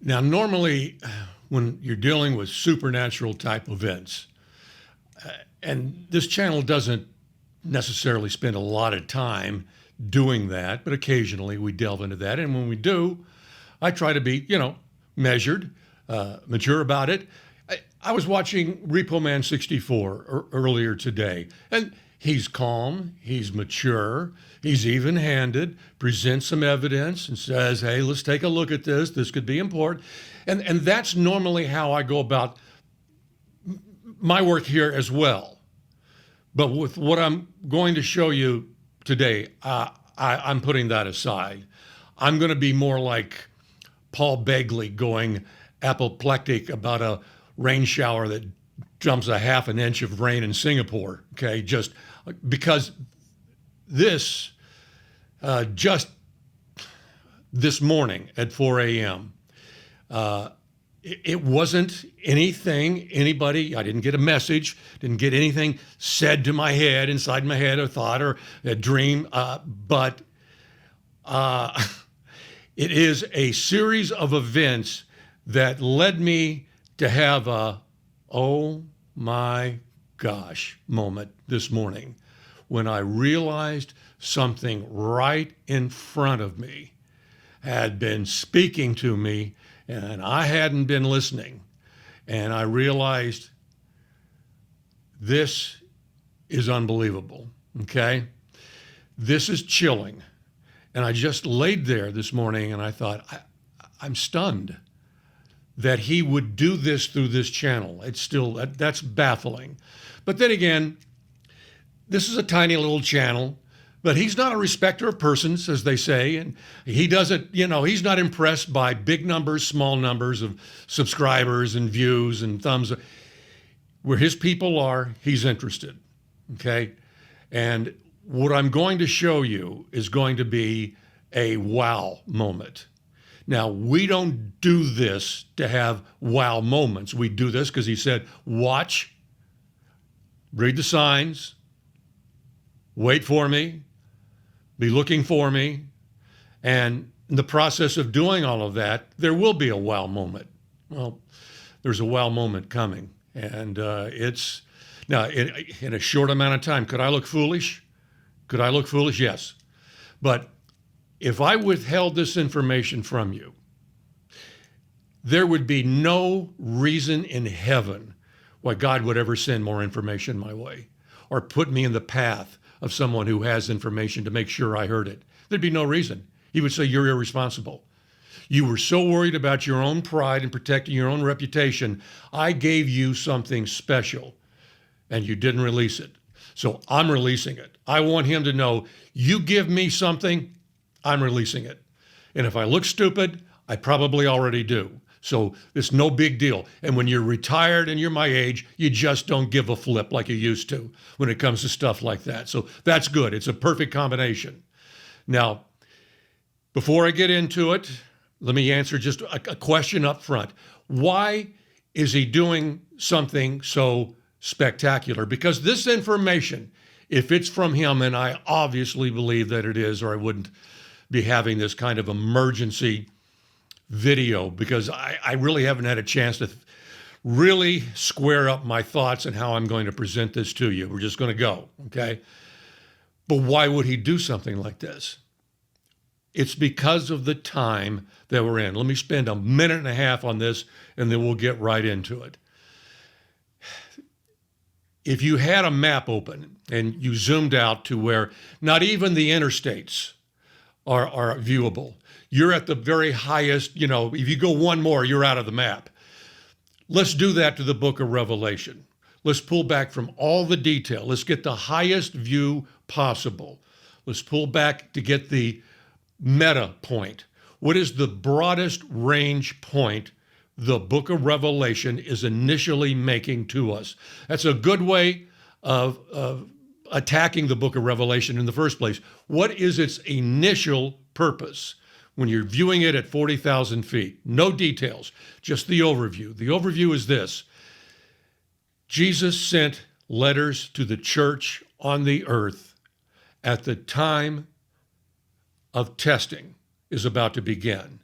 Now, normally, when you're dealing with supernatural type events, and this channel doesn't necessarily spend a lot of time doing that, but occasionally we delve into that. And when we do, I try to be, measured, mature about it. I was watching Repo Man 64 earlier today, and he's calm, he's mature, he's even handed, presents some evidence and says, hey, let's take a look at this. This could be important. And that's normally how I go about my work here as well. But with what I'm going to show you today, I'm putting that aside. I'm going to be more like Paul Begley going apoplectic about a rain shower that dumps a half an inch of rain in Singapore. Okay, just because just this morning at 4 a.m., it wasn't anything, anybody, I didn't get a message, didn't get anything said to my head, inside my head, a thought or a dream, but it is a series of events that led me to have a, oh my gosh, moment this morning when I realized something right in front of me had been speaking to me and I hadn't been listening. And I realized this is unbelievable, okay? This is chilling. And I just laid there this morning and I thought, I'm stunned that he would do this through this channel. It's still, that's baffling. But then again, this is a tiny little channel, but he's not a respecter of persons, as they say, and he doesn't, he's not impressed by big numbers, small numbers of subscribers and views and thumbs. Where his people are, he's interested, okay? And what I'm going to show you is going to be a wow moment. Now, we don't do this to have wow moments. We do this because he said, watch, read the signs, wait for me, be looking for me, and in the process of doing all of that, there will be a wow moment. Well, there's a wow moment coming, and it's, now, in a short amount of time, could I look foolish? Could I look foolish? Yes. But if I withheld this information from you, there would be no reason in heaven why God would ever send more information my way or put me in the path of someone who has information to make sure I heard it. There'd be no reason. He would say, you're irresponsible. You were so worried about your own pride and protecting your own reputation. I gave you something special and you didn't release it. So I'm releasing it. I want him to know, you give me something, I'm releasing it. And if I look stupid, I probably already do. So it's no big deal. And when you're retired and you're my age, you just don't give a flip like you used to when it comes to stuff like that. So that's good. It's a perfect combination. Now, before I get into it, let me answer just a question up front. Why is he doing something so spectacular? Because this information, if it's from him, and I obviously believe that it is, or I wouldn't be having this kind of emergency video, because I really haven't had a chance to really square up my thoughts and how I'm going to present this to you. We're just going to go, okay? But why would he do something like this? It's because of the time that we're in. Let me spend a minute and a half on this, and then we'll get right into it. If you had a map open and you zoomed out to where not even the interstates are viewable, you're at the very highest, if you go one more, you're out of the map. Let's do that to the book of Revelation. Let's pull back from all the detail. Let's get the highest view possible. Let's pull back to get the meta point. What is the broadest range point the book of Revelation is initially making to us? That's a good way of attacking the book of Revelation in the first place. What is its initial purpose when you're viewing it at 40,000 feet? No details, just the overview. The overview is this: Jesus sent letters to the church on the earth at the time of testing is about to begin.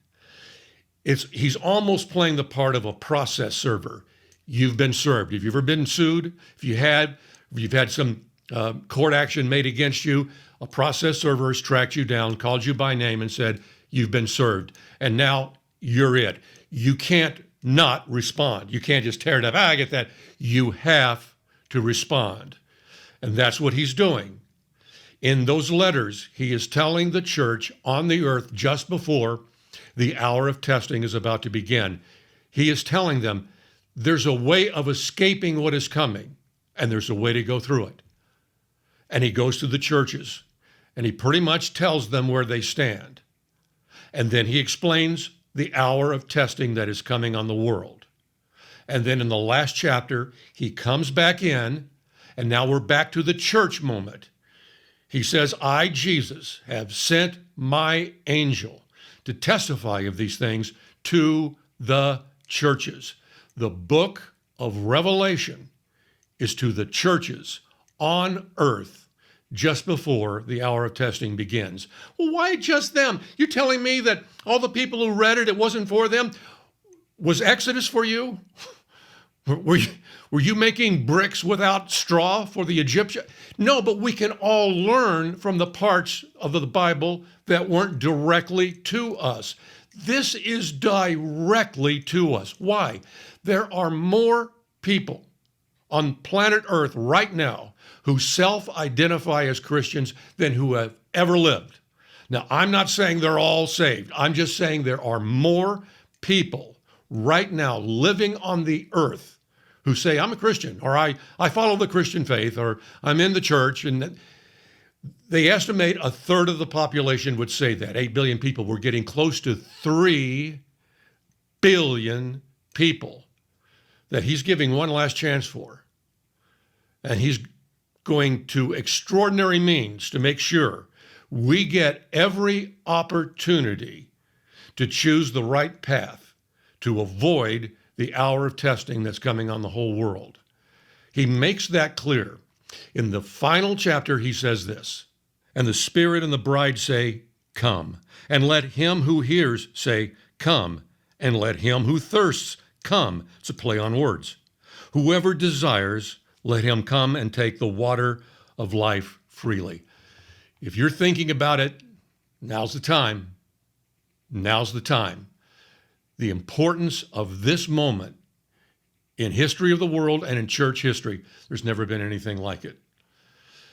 He's almost playing the part of a process server. You've been served. Have you ever been sued? If you've had some court action made against you, a process server has tracked you down, called you by name, and said, you've been served. And now you're it. You can't not respond. You can't just tear it up. I get that. You have to respond. And that's what he's doing. In those letters, he is telling the church on the earth just before the hour of testing is about to begin. He is telling them there's a way of escaping what is coming, and there's a way to go through it. And he goes to the churches, and he pretty much tells them where they stand. And then he explains the hour of testing that is coming on the world. And then in the last chapter, he comes back in, and now we're back to the church moment. He says, I, Jesus, have sent my angel to testify of these things to the churches. The book of Revelation is to the churches on earth just before the hour of testing begins. Well, why just them? You're telling me that all the people who read it, it wasn't for them? Was Exodus for you? Were you making bricks without straw for the Egyptian? No, but we can all learn from the parts of the Bible that weren't directly to us. This is directly to us. Why? There are more people on planet Earth right now who self-identify as Christians than who have ever lived. Now, I'm not saying they're all saved. I'm just saying there are more people right now living on the earth who say, I'm a Christian, or I follow the Christian faith, or I'm in the church. And they estimate a third of the population would say that. 8 billion people. We're getting close to 3 billion people that he's giving one last chance for. And he's going to extraordinary means to make sure we get every opportunity to choose the right path to avoid the hour of testing that's coming on the whole world. He makes that clear. In the final chapter, he says this, and the Spirit and the bride say, come. And let him who hears say, come. And let him who thirsts come. It's a play on words. Whoever desires, let him come and take the water of life freely. If you're thinking about it, now's the time. Now's the time. The importance of this moment in history of the world and in church history, there's never been anything like it.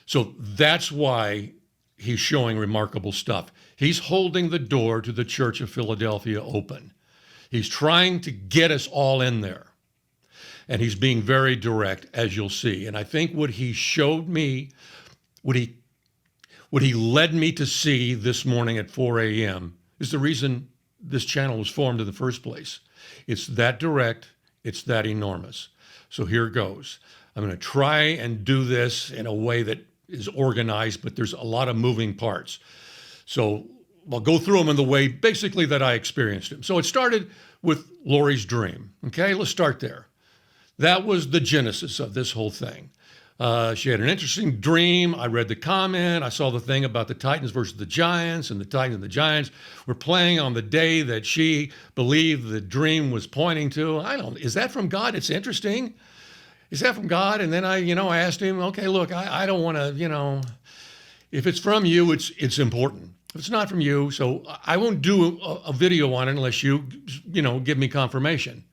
So that's why he's showing remarkable stuff. He's holding the door to the Church of Philadelphia open. He's trying to get us all in there. And he's being very direct, as you'll see. And I think what he showed me, what he led me to see this morning at 4 a.m. is the reason this channel was formed in the first place. It's that direct, it's that enormous. So here goes. I'm going to try and do this in a way that is organized, but there's a lot of moving parts. So I'll go through them in the way basically that I experienced them. So it started with Lori's dream. Okay, let's start there. That was the genesis of this whole thing. She had an interesting dream. I read the comment. I saw the thing about the Titans versus the Giants, and the Titans and the Giants were playing on the day that she believed the dream was pointing to. Is that from God? It's interesting. Is that from God? And then I asked him, okay, look, I don't want to, if it's from you, it's important. If it's not from you, so I won't do a video on it unless you give me confirmation.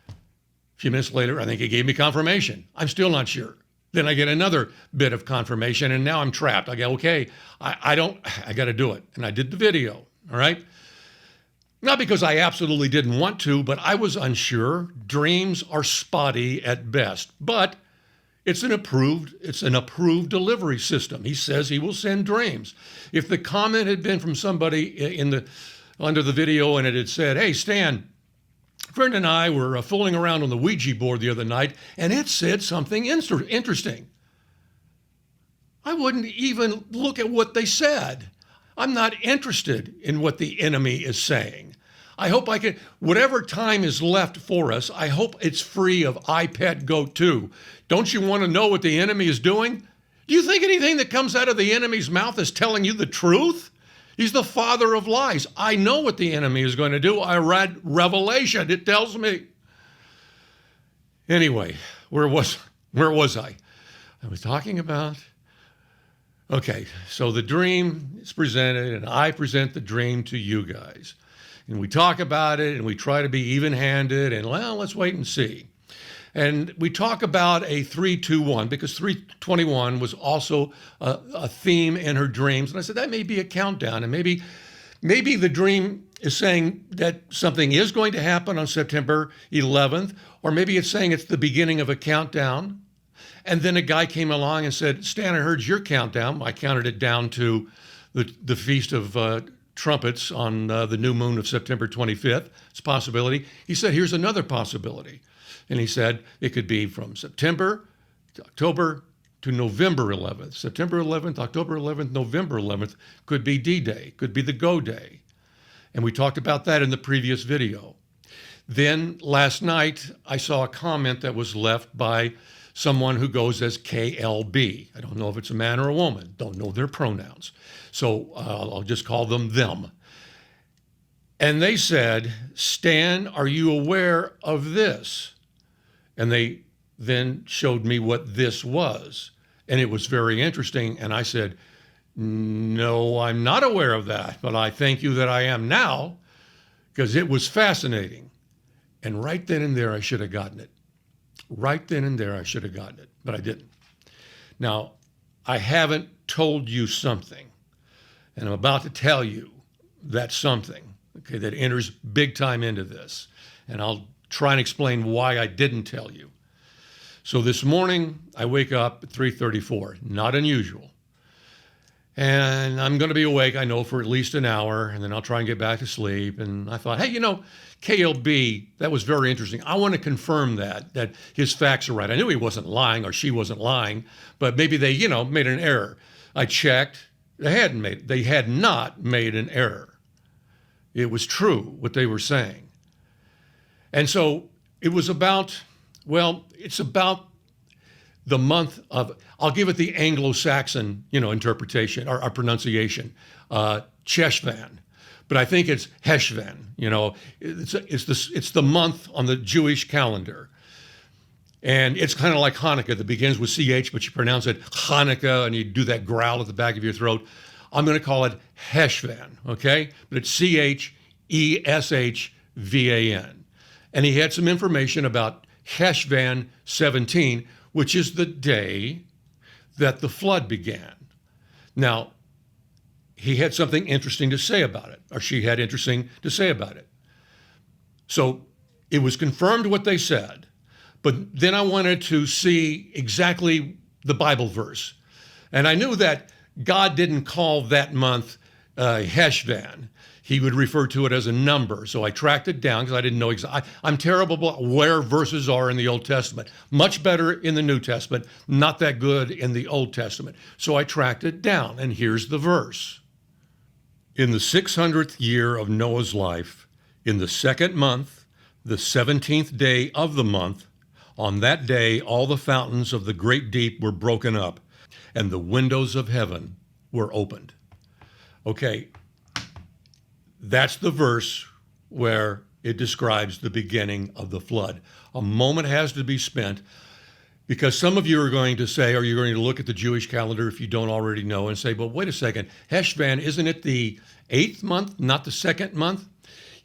A few minutes later, I think he gave me confirmation. I'm still not sure. Then I get another bit of confirmation, and now I'm trapped. I go, okay, I got to do it. And I did the video, all right? Not because I absolutely didn't want to, but I was unsure. Dreams are spotty at best, but it's an approved delivery system. He says he will send dreams. If the comment had been from somebody under the video and it had said, hey, Stan, friend and I were fooling around on the Ouija board the other night, and it said something interesting. I wouldn't even look at what they said. I'm not interested in what the enemy is saying. I hope I can, whatever time is left for us, I hope it's free of iPad Go 2. Don't you want to know what the enemy is doing? Do you think anything that comes out of the enemy's mouth is telling you the truth? He's the father of lies. I know what the enemy is going to do. I read Revelation. It tells me. Anyway, where was I? I was talking about, okay, so the dream is presented, and I present the dream to you guys. And we talk about it, and we try to be even-handed, and, well, let's wait and see. And we talk about a 3-2-1, because 321 was also a theme in her dreams. And I said, that may be a countdown, and maybe the dream is saying that something is going to happen on September 11th, or maybe it's saying it's the beginning of a countdown. And then a guy came along and said, Stan, I heard your countdown. I counted it down to the Feast of Trumpets on the new moon of September 25th. It's a possibility. He said, here's another possibility. And he said it could be from September to October to November 11th. September 11th, October 11th, November 11th could be D-Day, could be the Go Day. And we talked about that in the previous video. Then last night, I saw a comment that was left by someone who goes as KLB. I don't know if it's a man or a woman, don't know their pronouns. So I'll just call them them. And they said, Stan, are you aware of this? And they then showed me what this was. And it was very interesting. And I said, no, I'm not aware of that, but I thank you that I am now, because it was fascinating. And right then and there, I should have gotten it. Right then and there, I should have gotten it, but I didn't. Now, I haven't told you something, and I'm about to tell you that something, okay, that enters big time into this. And I'll try and explain why I didn't tell you. So this morning, I wake up at 3:34, not unusual. And I'm going to be awake, I know, for at least an hour, and then I'll try and get back to sleep. And I thought, hey, KLB, that was very interesting. I want to confirm that his facts are right. I knew he wasn't lying or she wasn't lying, but maybe they, made an error. I checked. They had not made an error. It was true what they were saying. And so it was about, it's about the month of, I'll give it the Anglo-Saxon, interpretation or pronunciation, Cheshvan. But I think it's Heshvan. It's the month on the Jewish calendar. And it's kind of like Hanukkah that begins with CH, but you pronounce it Hanukkah, and you do that growl at the back of your throat. I'm going to call it Heshvan, okay? But it's Cheshvan. And he had some information about Heshvan 17, which is the day that the flood began. Now, he had something interesting to say about it, or she had interesting to say about it. So it was confirmed what they said, but then I wanted to see exactly the Bible verse. And I knew that God didn't call that month Heshvan. He would refer to it as a number. So I tracked it down because I didn't know exactly. I'm terrible about where verses are in the Old Testament. Much better in the New Testament, not that good in the Old Testament. So I tracked it down, and here's the verse. In the 600th year of Noah's life, in the second month, the 17th day of the month, on that day all the fountains of the great deep were broken up, and the windows of heaven were opened. Okay, that's the verse where it describes the beginning of the flood. A moment has to be spent, because some of you are going to say, or you're going to look at the Jewish calendar if you don't already know, and say, but wait a second, Heshvan, isn't it the 8th month, not the 2nd month?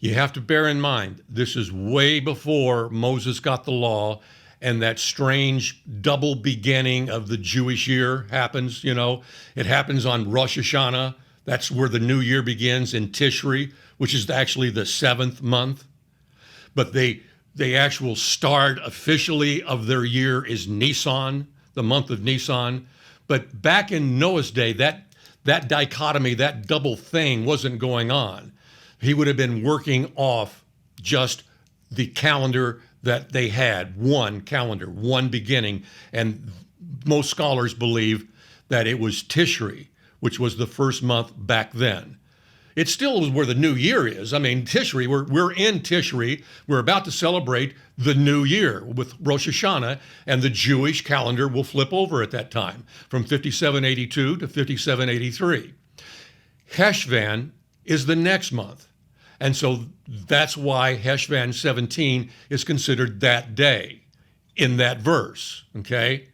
You have to bear in mind, this is way before Moses got the law, and that strange double beginning of the Jewish year happens. It happens on Rosh Hashanah. That's where the new year begins, in Tishri, which is actually the 7th month. But the actual start officially of their year is Nisan, the month of Nisan. But back in Noah's day, that dichotomy, that double thing wasn't going on. He would have been working off just the calendar that they had, one calendar, one beginning. And most scholars believe that it was Tishri, which was the first month back then. It still is where the new year is. I mean, Tishri, we're in Tishri. We're about to celebrate the new year with Rosh Hashanah, and the Jewish calendar will flip over at that time from 5782 to 5783. Heshvan is the next month. And so that's why Heshvan 17 is considered that day in that verse, okay?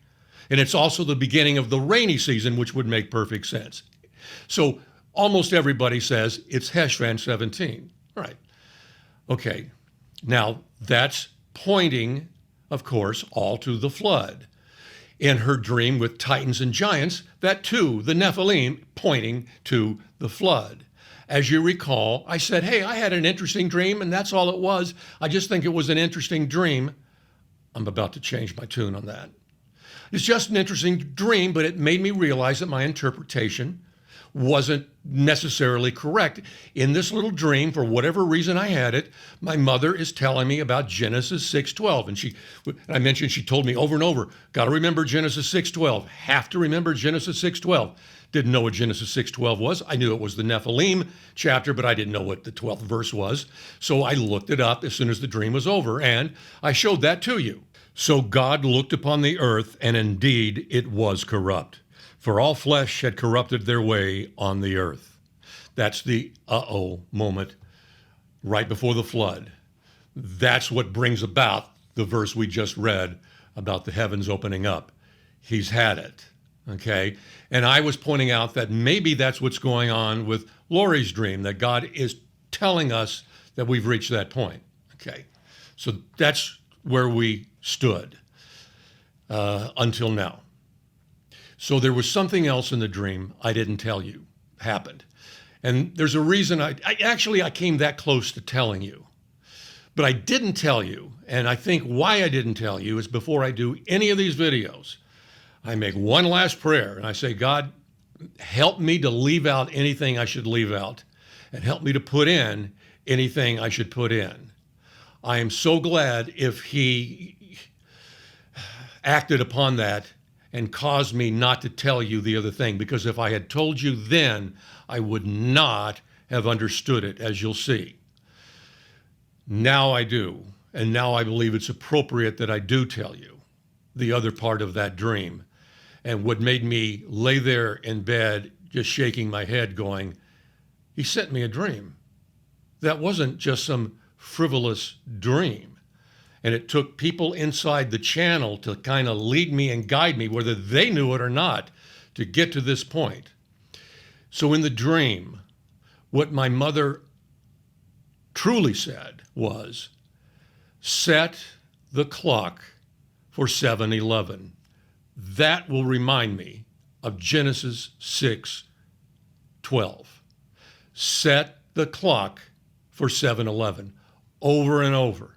And it's also the beginning of the rainy season, which would make perfect sense. So almost everybody says it's Heshvan 17. Right. Okay. Now that's pointing, of course, all to the flood. In her dream with titans and giants, that too, the Nephilim, pointing to the flood. As you recall, I said, hey, I had an interesting dream, and that's all it was. I just think it was an interesting dream. I'm about to change my tune on that. It's just an interesting dream, but it made me realize that my interpretation wasn't necessarily correct. In this little dream, for whatever reason I had it, my mother is telling me about Genesis 6:12. And I mentioned she told me over and over, got to remember Genesis 6:12, have to remember Genesis 6:12. Didn't know what Genesis 6:12 was. I knew it was the Nephilim chapter, but I didn't know what the 12th verse was. So I looked it up as soon as the dream was over, and I showed that to you. So God looked upon the earth, and indeed it was corrupt, for all flesh had corrupted their way on the earth. That's the uh-oh moment right before the flood. That's what brings about the verse we just read about the heavens opening up. He's had it, okay? And I was pointing out that maybe that's what's going on with Lori's dream, that God is telling us that we've reached that point, okay? So that's where we stood until now. So there was something else in the dream I didn't tell you happened. And there's a reason I came that close to telling you. But I didn't tell you, and I think why I didn't tell you is before I do any of these videos, I make one last prayer and I say, God, help me to leave out anything I should leave out and help me to put in anything I should put in. I am so glad if he acted upon that and caused me not to tell you the other thing, because if I had told you then, I would not have understood it, as you'll see. Now I do, and now I believe it's appropriate that I do tell you the other part of that dream. And what made me lay there in bed just shaking my head going, he sent me a dream. That wasn't just some frivolous dream. And it took people inside the channel to kind of lead me and guide me, whether they knew it or not, to get to this point. So in the dream, what my mother truly said was, set the clock for 7:11. That will remind me of Genesis 6:12. Set the clock for 7:11. Over and over.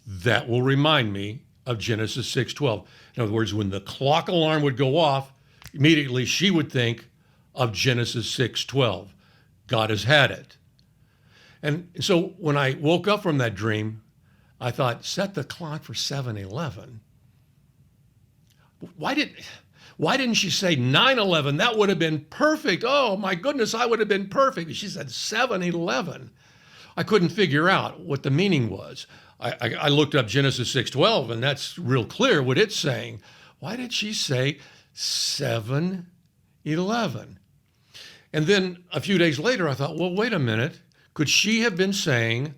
That will remind me of Genesis 6:12. In other words, when the clock alarm would go off, immediately she would think of Genesis 6:12. God has had it. And so when I woke up from that dream, I thought, set the clock for 7:11. Why didn't she say 9:11? That would have been perfect. Oh my goodness, I would have been perfect. She said 7:11. I couldn't figure out what the meaning was. I looked up Genesis 6:12, and that's real clear what it's saying. Why did she say 7:11? And then a few days later, I thought, well, wait a minute. Could she have been saying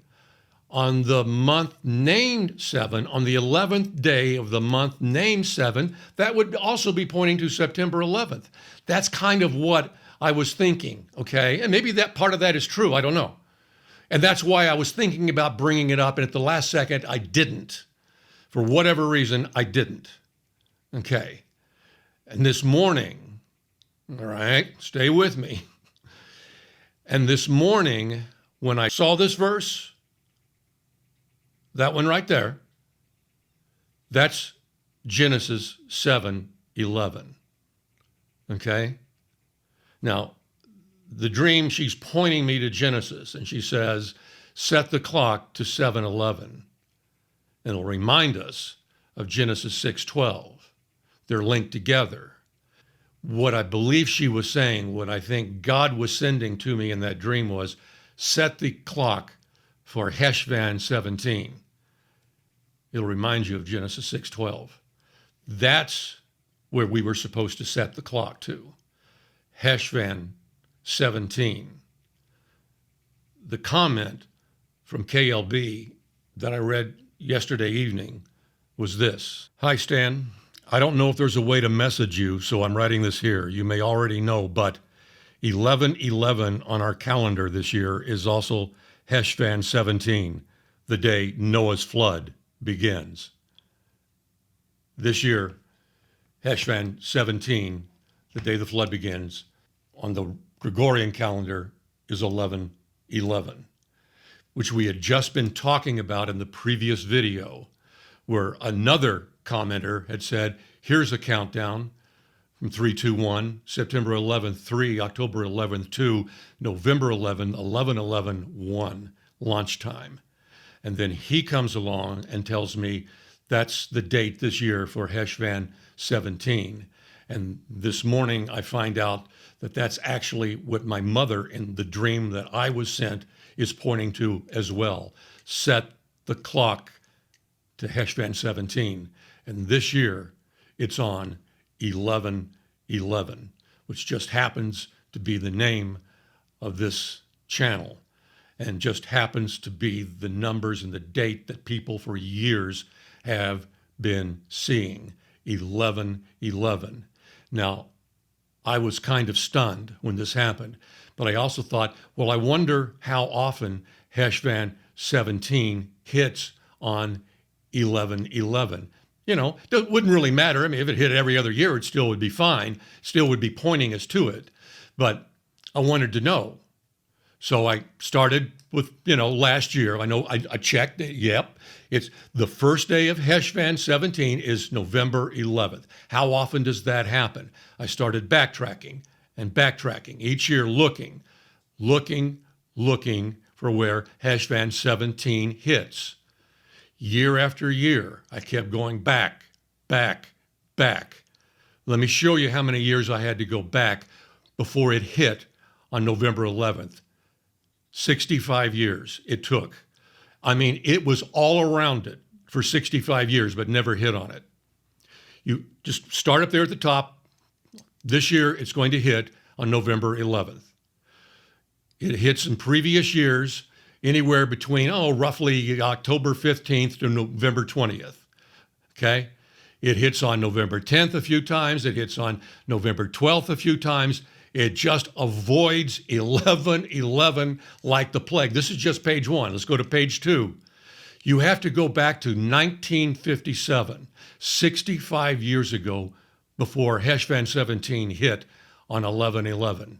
on the month named 7, on the 11th day of the month named 7, that would also be pointing to September 11th. That's kind of what I was thinking, okay? And maybe that part of that is true. I don't know. And that's why I was thinking about bringing it up, and at the last second, I didn't. For whatever reason, I didn't. Okay. And this morning, all right, stay with me. And this morning, when I saw this verse, that one right there, that's Genesis 7:11. Okay? Now, the dream, she's pointing me to Genesis, and she says, set the clock to 7:11. It'll remind us of Genesis 6:12. They're linked together. What I believe she was saying, what I think God was sending to me in that dream was, set the clock for Heshvan 17. It'll remind you of Genesis 6:12. That's where we were supposed to set the clock to. Heshvan 17. The comment from KLB that I read yesterday evening was this. Hi, Stan. I don't know if there's a way to message you, so I'm writing this here. You may already know, but 11/11 on our calendar this year is also Heshvan 17, the day Noah's flood begins. This year, Heshvan 17, the day the flood begins, on the Gregorian calendar is 11/11, which we had just been talking about in the previous video, where another commenter had said, here's a countdown from 3/2/1, September 11th, 3, October 11th, 2, November 11th, 11/11, 1, launch time. And then he comes along and tells me that's the date this year for Heshvan 17. And this morning I find out that that's actually what my mother in the dream that I was sent is pointing to as well. Set the clock to Heshvan 17. And this year it's on 11/11, which just happens to be the name of this channel and just happens to be the numbers and the date that people for years have been seeing, 11/11. Now, I was kind of stunned when this happened, but I also thought, well, I wonder how often Heshvan 17 hits on 11/11. You know, it wouldn't really matter. I mean, if it hit every other year, it still would be fine, still would be pointing us to it. But I wanted to know. So I started with, last year. I know I checked. Yep. It's the first day of Heshvan 17 is November 11th. How often does that happen? I started backtracking each year, looking for where Heshvan 17 hits. Year after year, I kept going back. Let me show you how many years I had to go back before it hit on November 11th. 65 years it took. I mean, it was all around it for 65 years, but never hit on it. You just start up there at the top. This year, it's going to hit on November 11th. It hits in previous years anywhere between, roughly October 15th to November 20th, okay? It hits on November 10th a few times. It hits on November 12th a few times. It just avoids 11/11 like the plague. This is just page 1. Let's go to page 2. You have to go back to 1957, 65 years ago, before Heshvan 17 hit on 11/11.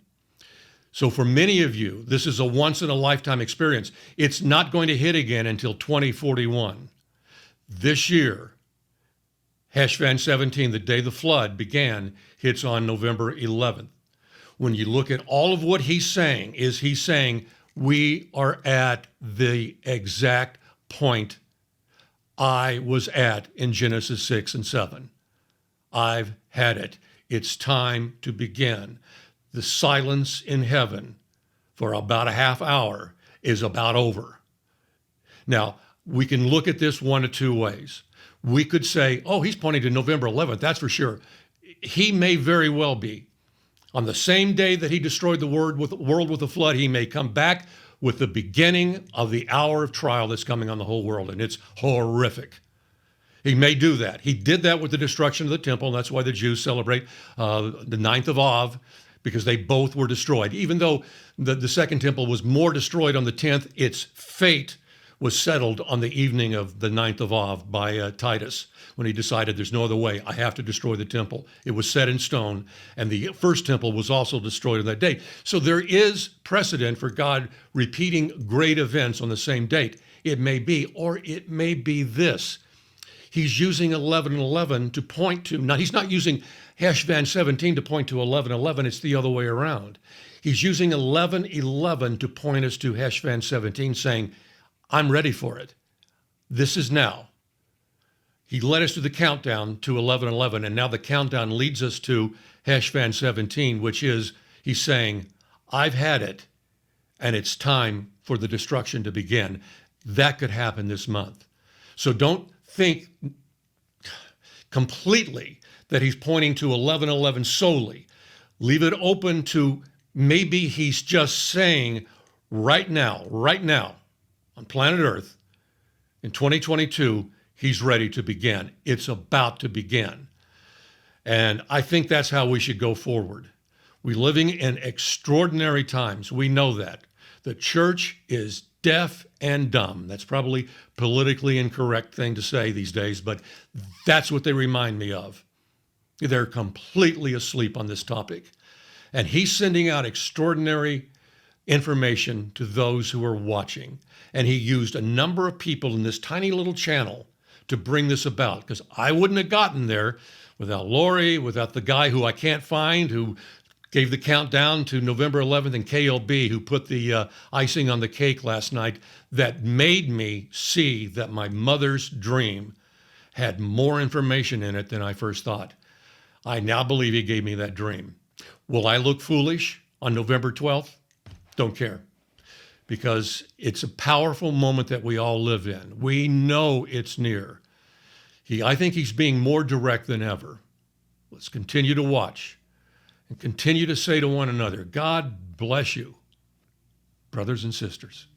So for many of you, this is a once-in-a-lifetime experience. It's not going to hit again until 2041. This year, Heshvan 17, the day the flood began, hits on November 11th. When you look at all of what he's saying, we are at the exact point I was at in Genesis 6 and 7. I've had it. It's time to begin. The silence in heaven for about a half hour is about over. Now, we can look at this one of two ways. We could say, he's pointing to November 11th, that's for sure. He may very well be. On the same day that he destroyed the world with a flood, he may come back with the beginning of the hour of trial that's coming on the whole world, and it's horrific. He may do that. He did that with the destruction of the temple, and that's why the Jews celebrate the 9th of Av, because they both were destroyed. Even though the second temple was more destroyed on the 10th, its fate was settled on the evening of the 9th of Av by Titus, when he decided there's no other way, I have to destroy the temple. It was set in stone, and the first temple was also destroyed on that day. So there is precedent for God repeating great events on the same date. It may be, or it may be this. He's using 11/11 to point to, now he's not using Heshvan 17 to point to 11/11, it's the other way around. He's using 11/11 to point us to Heshvan 17, saying, I'm ready for it. This is now. He led us to the countdown to 11/11, and now the countdown leads us to Heshvan 17, which is, he's saying, I've had it, and it's time for the destruction to begin. That could happen this month. So don't think completely that he's pointing to 11/11 solely. Leave it open to Maybe he's just saying right now, on planet Earth in 2022, he's ready to begin. It's about to begin. And I think that's how we should go forward. We're living in extraordinary times. We know that. The church is deaf and dumb. That's probably politically incorrect thing to say these days, but that's what they remind me of. They're completely asleep on this topic. And he's sending out extraordinary information to those who are watching. And he used a number of people in this tiny little channel to bring this about, because I wouldn't have gotten there without Lori, without the guy who I can't find, who gave the countdown to November 11th, and KLB, who put the icing on the cake last night, that made me see that my mother's dream had more information in it than I first thought. I now believe he gave me that dream. Will I look foolish on November 12th? Don't care, because it's a powerful moment that we all live in. We know it's near. I think he's being more direct than ever. Let's continue to watch and continue to say to one another, God bless you, brothers and sisters.